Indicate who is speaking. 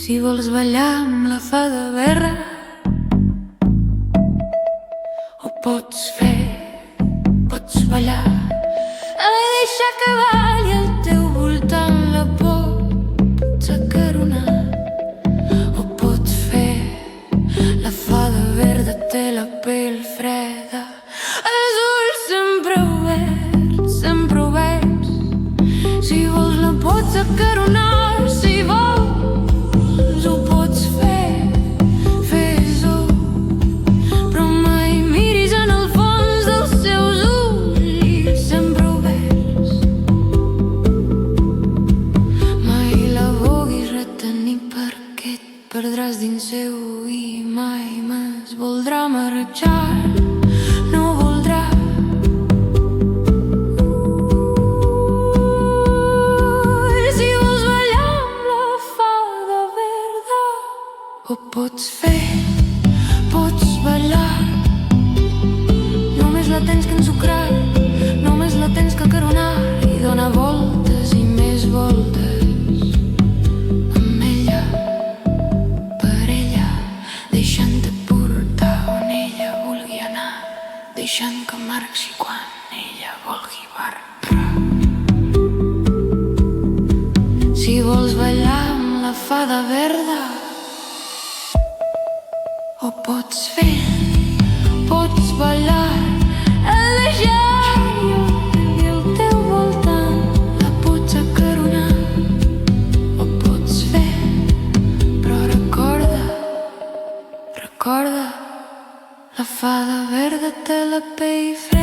Speaker 1: Si vols ballar amb la fada verda, ho pots ballar. Deixa que balli al teu voltant, la pots acaronar. Ho pots fer, la fada verda té la pell freda, els ulls sempre oberts. Si vols la pots acaronar, si vols ho pots fer, fes-ho, però mai miris en el fons dels seus ulls sempre oberts. Mai la vulguis retenir perquè et perdràs dins seu i mai més voldrà marxar, no voldrà. Si vols ballar amb la fada verda, ho pots fer, pots ballar. Només la tens que ensucrar, només la tens que acaronar i donar voltes i més voltes amb ella, per ella, deixant-te portar on ella vulgui anar, deixant que marxi quan ella vulgui barrar. Si vols ballar amb la fada verda, ho pots fer, pots ballar. I al teu voltant la pots acaronar. Ho pots fer, però recorda, la fada verda té la pell freda.